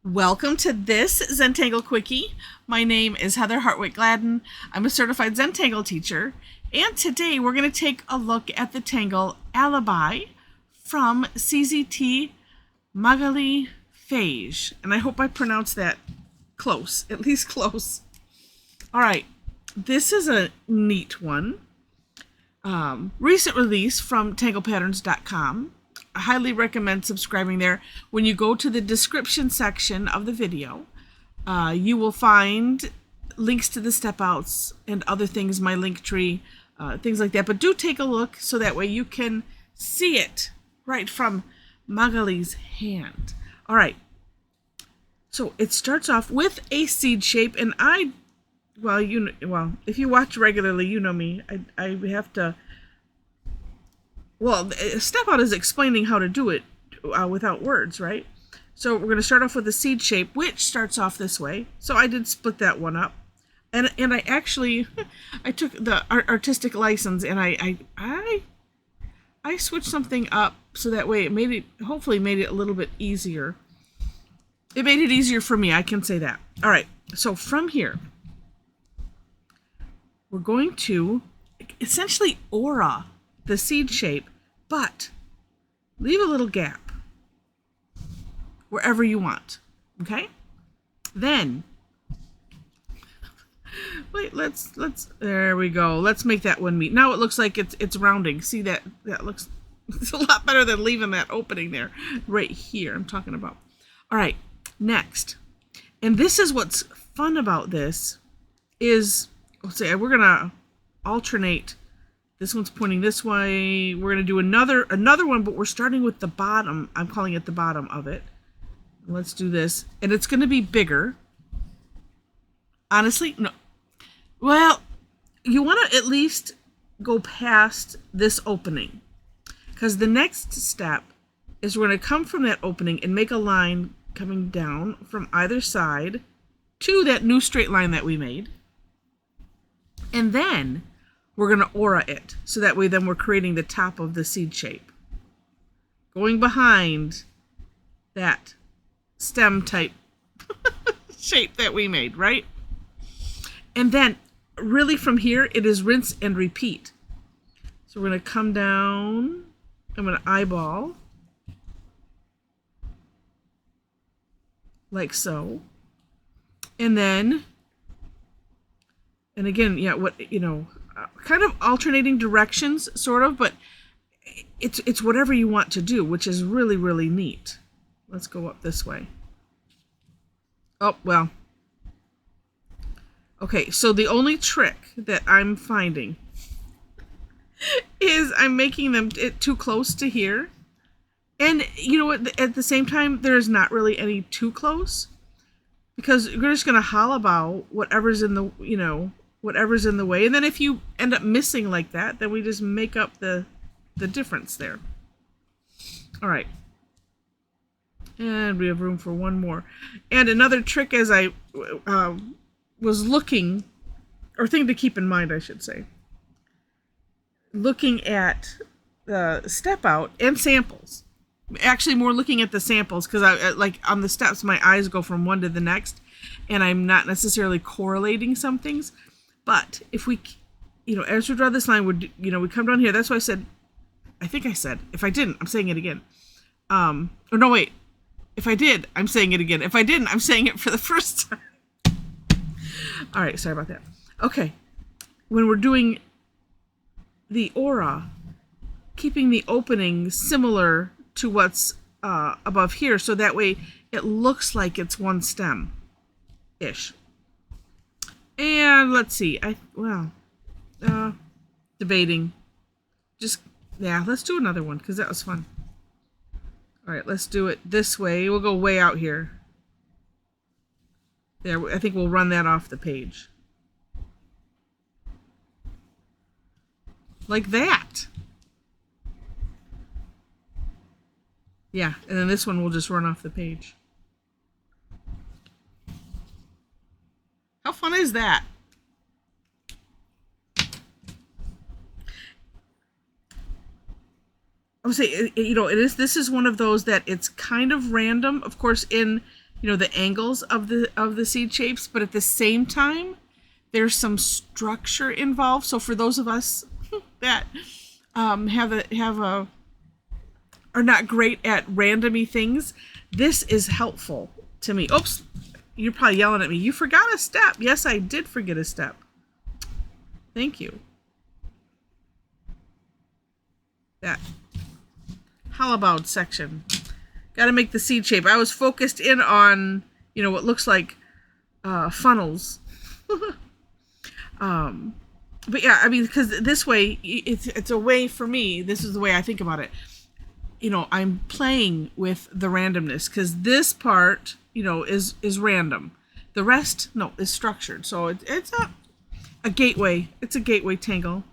Welcome to this Zentangle Quickie. My name is Heather Hartwick Gladden. I'm a certified Zentangle teacher, and today we're going to take a look at the tangle Alibi from CZT Magali Feige. And I hope I pronounced that close, at least close. All right, this is a neat one. Recent release from tanglepatterns.com. I highly recommend subscribing there. When you go to the description section of the video, you will find links to the step outs and other things, my link tree, things like that. But do take a look so that way you can see it right from Magali's hand. All right. So it starts off with a seed shape, and if you watch regularly, you know me. I have to. Well, step out is explaining how to do it without words, right? So we're going to start off with a seed shape, which starts off this way. So I did split that one up, and I actually I took the artistic license and I switched something up so that way it hopefully made it a little bit easier. It made it easier for me, I can say that. All right, so from here we're going to essentially aura the seed shape, but leave a little gap wherever you want. Okay? Then wait, let's there we go. Let's make that one meet. Now it looks like it's rounding. See that looks it's a lot better than leaving that opening there right here. I'm talking about. All right, next. And this is what's fun about this is we're going to alternate. This one's pointing this way. We're going to do another one, but we're starting with the bottom. I'm calling it the bottom of it. Let's do this. And it's going to be bigger. Honestly, no. Well, you want to at least go past this opening. Because the next step is we're going to come from that opening and make a line coming down from either side to that new straight line that we made. And then we're going to aura it. So that way then we're creating the top of the seed shape. Going behind that stem type shape that we made, right? And then really from here, it is rinse and repeat. So we're going to come down. I'm going to eyeball. Like so. And then, and again, yeah, kind of alternating directions, sort of, but it's whatever you want to do, which is really, really neat. Let's go up this way. Oh, well. Okay, so the only trick that I'm finding is I'm making them too close to here. And you know what, at the same time, there's not really any too close. Because you're just going to hollow whatever's in the, whatever's in the way. And then if you end up missing like that, then we just make up the difference there. All right. And we have room for one more. And another trick as I was looking, or thing to keep in mind, I should say, looking at the step out and samples. Actually, more looking at the samples, because I like on the steps, my eyes go from one to the next, and I'm not necessarily correlating some things. But if we, as we draw this line, we come down here. That's why I think I said, if I didn't, I'm saying it again. Or no, wait. If I did, I'm saying it again. If I didn't, I'm saying it for the first time. All right, sorry about that. Okay, when we're doing the aura, keeping the opening similar to what's above here, so that way it looks like it's one stem-ish. And let's see, debating. Let's do another one, because that was fun. All right, let's do it this way. We'll go way out here. There, I think we'll run that off the page. Like that. Yeah, and then this one will just run off the page. How fun is that? I would say, this is one of those that it's kind of random. Of course, in the angles of the seed shapes, but at the same time, there's some structure involved. So for those of us that are not great at randomy things, this is helpful to me. Oops, you're probably yelling at me. You forgot a step. Yes, I did forget a step. Thank you. That how about section? Got to make the seed shape. I was focused in on, what looks like funnels. But yeah, I mean, because this way, it's a way for me, this is the way I think about it. I'm playing with the randomness, because this part, is random. The rest, no, is structured. So it's a gateway. It's a gateway tangle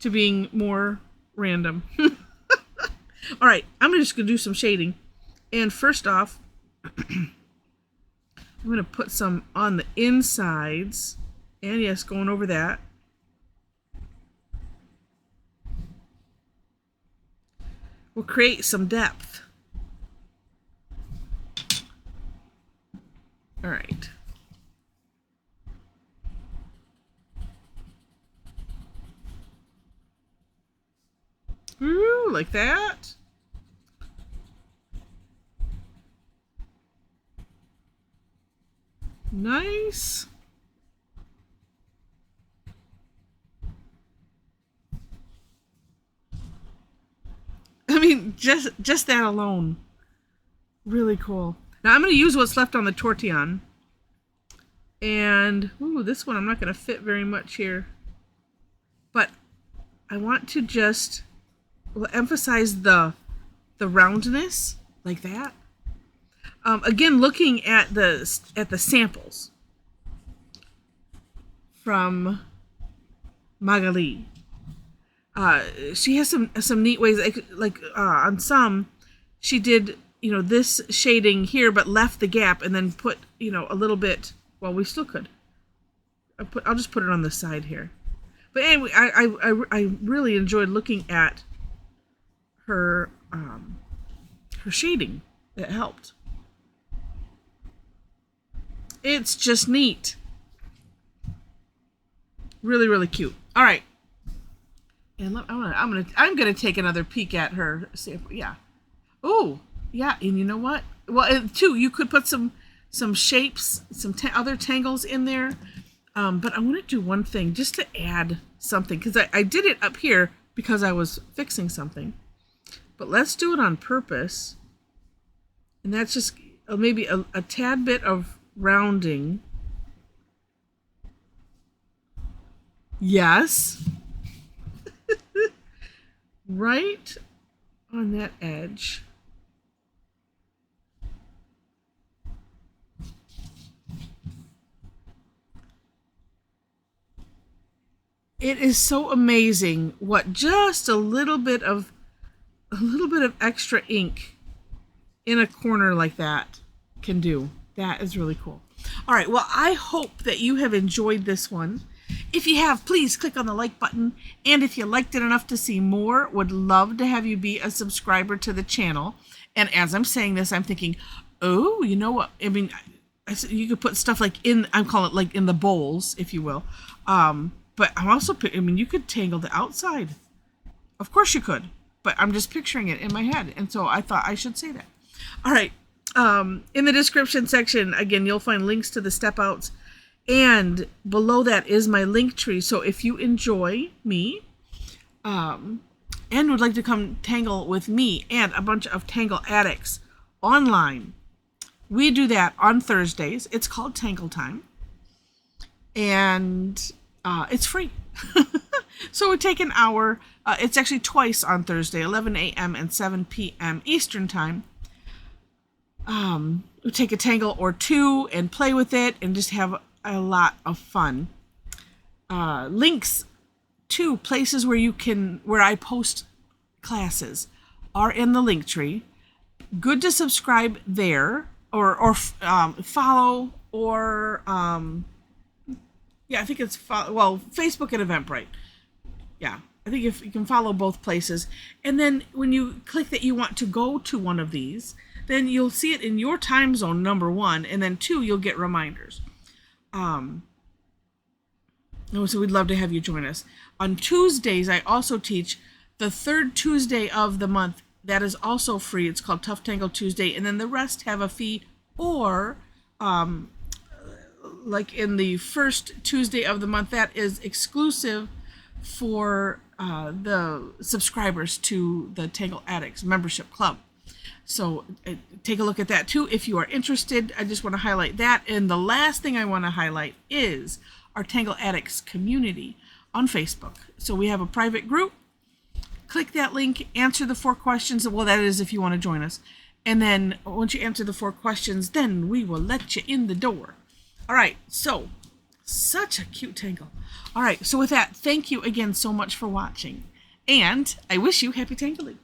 to being more random. All right, I'm just going to do some shading. And first off, I'm going to put some on the insides. And yes, going over that. We'll create some depth. All right. Ooh, like that. Nice. I mean, just that alone, really cool. Now I'm going to use what's left on the Tortillion, and ooh, this one I'm not going to fit very much here, but I want to just emphasize the roundness like that. Again, looking at the samples from Magali. She has some neat ways, like on some, she did, this shading here, but left the gap and then put, a little bit, well, we still could. I'll just put it on the side here. But anyway, I really enjoyed looking at her shading. It helped. It's just neat. Really, really cute. All right. And I'm gonna take another peek at her. See if, yeah. Oh, yeah. And you know what? Well, too, you could put some shapes, some other tangles in there. But I want to do one thing just to add something, because I did it up here because I was fixing something. But let's do it on purpose. And that's just maybe a tad bit of rounding. Yes. Right on that edge. It is so amazing what just a little bit of extra ink in a corner like that can do. That is really cool. All right, well, I hope that you have enjoyed this one. If you have, please click on the like button. And if you liked it enough to see more, would love to have you be a subscriber to the channel. And as I'm saying this, I'm thinking, oh, you know what? I mean, you could put stuff like I'm calling it like in the bowls, if you will. But I'm also, you could tangle the outside. Of course you could. But I'm just picturing it in my head. And so I thought I should say that. All right. In the description section, again, you'll find links to the step outs. And below that is my link tree. So if you enjoy me and would like to come tangle with me and a bunch of tangle addicts online, we do that on Thursdays. It's called Tangle Time. And it's free. So we take an hour. It's actually twice on Thursday, 11 a.m. and 7 p.m. Eastern Time. We take a tangle or two and play with it and just have a lot of fun. Links to places where I post classes are in the link tree. Good to subscribe there or follow or I think it's Facebook and Eventbrite. Yeah, I think if you can follow both places, and then when you click that you want to go to one of these, then you'll see it in your time zone, number one, and then two, you'll get reminders. So we'd love to have you join us. On Tuesdays, I also teach the third Tuesday of the month. That is also free. It's called Tough Tangle Tuesday, and then the rest have a fee, or like in the first Tuesday of the month, that is exclusive for the subscribers to the Tangle Addicts Membership Club. So take a look at that too if you are interested. I just want to highlight that. And the last thing I want to highlight is our Tangle Addicts community on Facebook. So we have a private group. Click that link, answer the 4 questions. Well, that is if you want to join us. And then once you answer the 4 questions, then we will let you in the door. All right, so such a cute tangle. All right, so with that, thank you again so much for watching. And I wish you happy tangling.